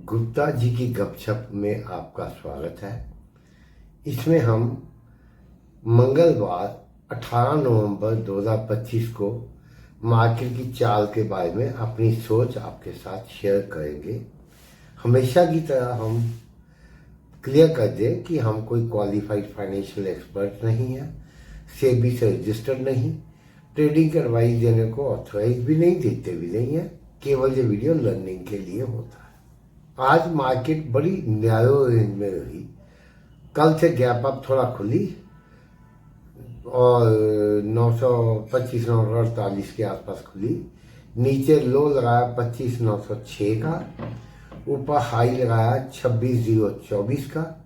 गुप्ता जी की गपशप में आपका स्वागत है। इसमें हम मंगलवार 18 नवंबर 2025 को मार्केट की चाल के बारे में अपनी सोच आपके साथ शेयर करेंगे। हमेशा की तरह हम क्लियर कर दें कि हम कोई क्वालिफाइड फाइनेंशियल एक्सपर्ट नहीं है, सेबी से रजिस्टर्ड नहीं, ट्रेडिंग की एडवाइस देने को ऑथराइज भी नहीं, देते भी नहीं है। केवल ये वीडियो लर्निंग के लिए होता है। आज मार्केट बड़ी नैरो रेंज में रही। कल से गैप अप थोड़ा खुली और 925-948 के आसपास खुली। नीचे लो लगाया 25,906 का, ऊपर हाई लगाया 26,024 का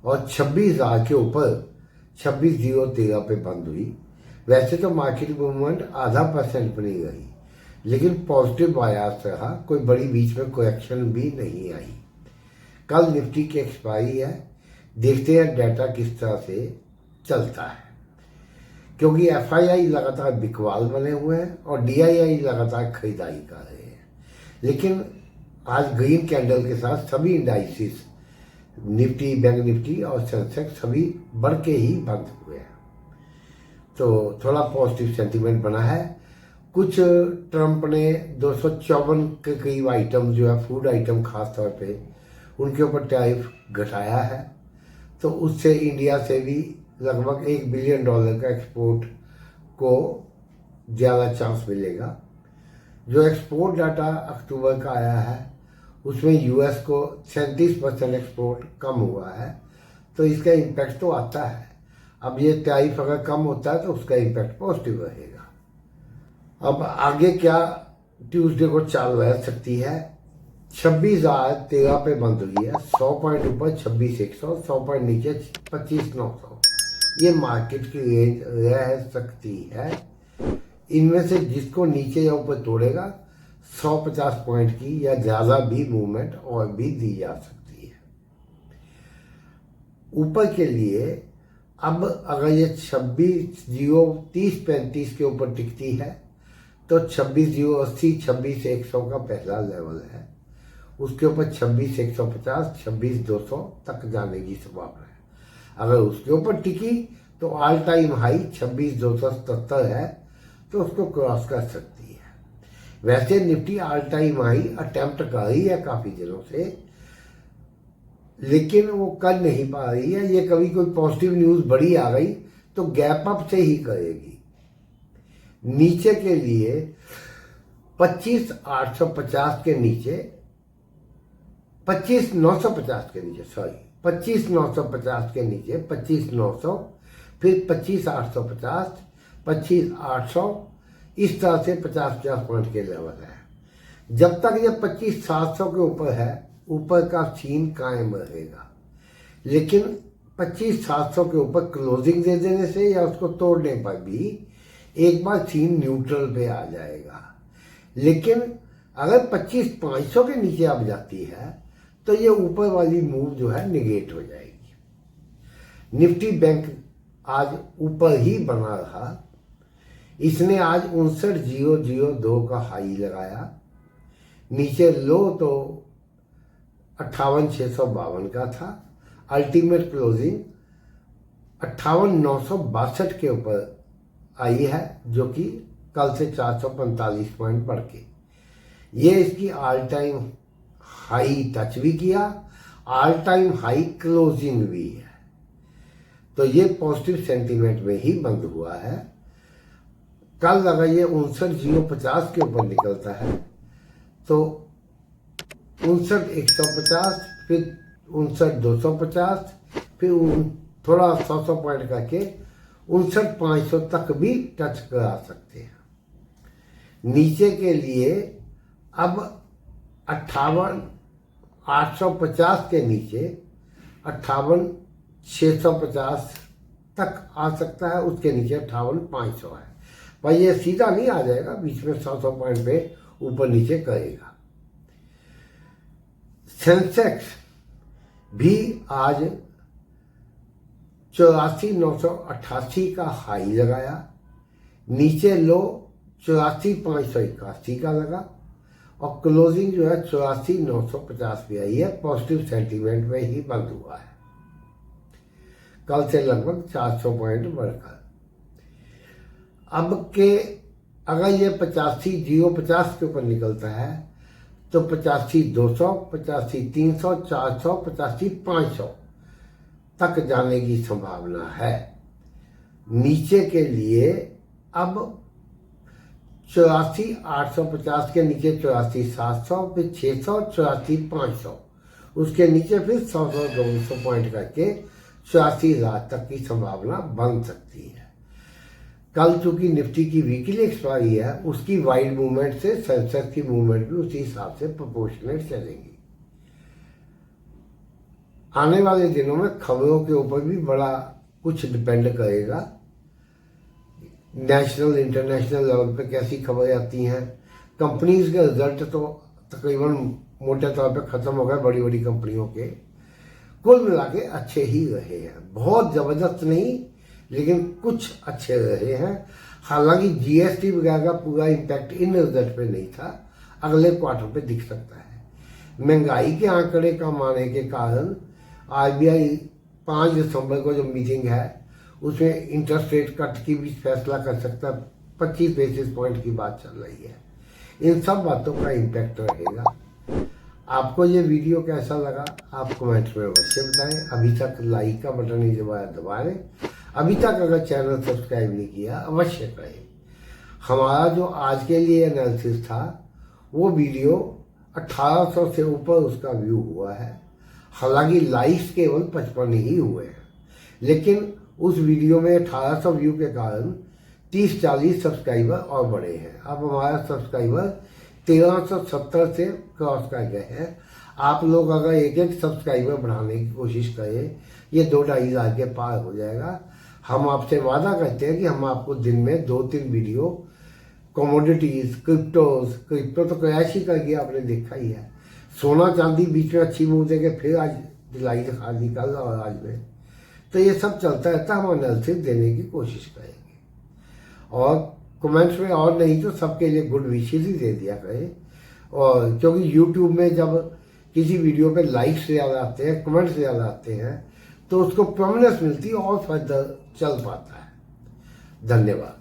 और 26,000 के ऊपर 26,013 पे बंद हुई। वैसे तो मार्केट मूवमेंट आधा % भी नहीं रही, लेकिन पॉजिटिव बायस रहा। कोई बड़ी बीच में करेक्शन भी नहीं आई। कल निफ्टी की एक्सपायरी है, देखते हैं डाटा किस तरह से चलता है, क्योंकि एफआईआई लगातार बिकवाल बने हुए हैं और डीआईआई लगातार खरीदारी कर रहे हैं। लेकिन आज ग्रीन कैंडल के साथ सभी इंडाइसिस निफ्टी, बैंक निफ्टी और सेंसेक्स सभी बढ़ के ही बंद हुए हैं, तो थोड़ा पॉजिटिव सेंटीमेंट बना है। कुछ ट्रंप ने 254 के करीब आइटम जो है फूड आइटम खास तौर पे उनके ऊपर टैरिफ घटाया है, तो उससे इंडिया से भी लगभग $1 बिलियन का एक्सपोर्ट को ज़्यादा चांस मिलेगा। जो एक्सपोर्ट डाटा अक्टूबर का आया है उसमें यूएस को 37% एक्सपोर्ट कम हुआ है, तो इसका इम्पैक्ट तो आता है। अब ये टैरिफ अगर कम होता है तो उसका इम्पैक्ट पॉजिटिव रहेगा। अब आगे क्या ट्यूसडे को चाल रह सकती है। 26,013 पे बंद हुई है, 100 पॉइंट ऊपर 26,100, 100 पॉइंट नीचे 25,900। ये मार्केट की रेंज रह सकती है। इनमें से जिसको नीचे या ऊपर तोड़ेगा 150 पॉइंट की या ज़्यादा भी मूवमेंट और भी दी जा सकती है। ऊपर के लिए अब अगर ये 26,030-35 के ऊपर टिकती है तो 26,080, 26,100 का पहला लेवल है। उसके ऊपर 26,150, 26,200 तक जाने की संभावना है। अगर उसके ऊपर टिकी तो ऑल टाइम हाई 26,277 है, तो उसको क्रॉस कर सकती है। वैसे Nifty all time high attempt कर रही है काफी दिनों से, लेकिन वो कर नहीं पा रही है। ये कभी कोई पॉजिटिव न्यूज बड़ी आ गई तो गैप अप से ही करेगी। नीचे के लिए 25,850 के नीचे, 25,950 के नीचे, 25,950 के नीचे 25,900, फिर 25,850, 25,800, इस तरह से 50-50 पॉइंट के लेवल है। जब तक ये 25,700 के ऊपर है, ऊपर का सीन कायम रहेगा। लेकिन 25,700 के ऊपर क्लोजिंग दे देने से या उसको तोड़ने पर भी एक बार सीन न्यूट्रल पे आ जाएगा। लेकिन अगर 25,500 के नीचे अब जाती है तो ये ऊपर वाली मूव जो है निगेट हो जाएगी। निफ्टी बैंक आज ऊपर ही बना रहा। इसने आज 59,002 का हाई लगाया। नीचे लो तो 58,652 का था। अल्टीमेट क्लोजिंग 58,962 के ऊपर आई है, जो कि कल से 445 पॉइंट बढ़ के ये इसकी ऑल टाइम हाई टच भी किया, ऑल टाइम हाई क्लोजिंग भी है। तो ये पॉजिटिव सेंटीमेंट में ही बंद हुआ है। कल अगर ये 59,050 के ऊपर निकलता है तो 59,150, फिर 59,250, फिर थोड़ा 100 पॉइंट करके 59,500 तक भी टच करा सकते हैं। नीचे के लिए अब 58,850 के नीचे 58,650 तक आ सकता है। उसके नीचे 58,500 है, पर ये सीधा नहीं आ जाएगा, बीच में 100 पॉइंट पे ऊपर नीचे करेगा। सेंसेक्स भी आज 84,988 का हाई लगाया। नीचे लो 84,581 का लगा और क्लोजिंग जो है 84,950 पे आई है, पॉजिटिव सेंटीमेंट में ही बंद हुआ है, कल से लगभग 400 पॉइंट बढ़कर। अब के अगर ये 85,050 के ऊपर निकलता है तो 85,200, 85,300, 400, 85,500 तक जाने की संभावना है। नीचे के लिए अब 84,850 के नीचे 84,700, फिर 600, 84,500, उसके नीचे फिर 100-200 पॉइंट करके 84,000 तक की संभावना बन सकती है। कल चूंकि निफ्टी की वीकली एक्सपायरी है, उसकी वाइड मूवमेंट से सेंसेक्स की मूवमेंट भी उसी हिसाब से प्रोपोर्शनेट चलेगी। आने वाले दिनों में खबरों के ऊपर भी बड़ा कुछ डिपेंड करेगा। नेशनल इंटरनेशनल लेवल पे कैसी खबरें आती हैं। कंपनीज के रिजल्ट तो तकरीबन मोटे तौर पे खत्म हो गए, बड़ी बड़ी कंपनियों के कुल मिला के अच्छे ही रहे हैं, बहुत जबरदस्त नहीं लेकिन कुछ अच्छे रहे हैं। हालांकि जीएसटी वगैरह का पूरा इम्पैक्ट इन रिजल्ट पे नहीं था, अगले क्वार्टर पे दिख सकता है। महंगाई के आंकड़े कम आने के कारण आरबीआई 5 दिसंबर को जो मीटिंग है उसमें इंटरेस्ट रेट कट की भी फैसला कर सकता है। 25 बेसिस पॉइंट की बात चल रही है। इन सब बातों का इम्पैक्ट रहेगा। आपको ये वीडियो कैसा लगा आप कमेंट में अवश्य बताएं। अभी तक लाइक का बटन नहीं दबाया, दबा लें। अभी तक अगर चैनल सब्सक्राइब नहीं किया अवश्य करें। हमारा जो आज के लिए एनालिसिस था वो वीडियो 1800 से ऊपर उसका व्यू हुआ है। हालांकि लाइक्स केवल 55 ही हुए हैं, लेकिन उस वीडियो में 1800 व्यू के कारण 30-40 सब्सक्राइबर और बढ़े हैं। अब हमारा सब्सक्राइबर 1370 से क्रॉस कर गए हैं। आप लोग अगर एक एक सब्सक्राइबर बढ़ाने की कोशिश करें, ये 2-2.5 हज़ार के पार हो जाएगा। हम आपसे वादा करते हैं कि हम आपको दिन में 2-3 वीडियो कमोडिटीज, क्रिप्टो तो क्रैश ही कर गया, आपने देखा ही है। सोना चांदी बीच में अच्छी मूव देके फिर आज दिलाई दिखा निकल और आज में, तो ये सब चलता रहता है। हम एनालिसिस देने की कोशिश करेंगे और कमेंट्स में और नहीं तो सबके लिए गुड विशेस ही दे दिया करें। और क्योंकि यूट्यूब में जब किसी वीडियो पे लाइक्स ज़्यादा आते हैं, कमेंट्स ज़्यादा आते हैं, तो उसको प्रोमिनेंस मिलती है और फर्दर चल पाता है। धन्यवाद।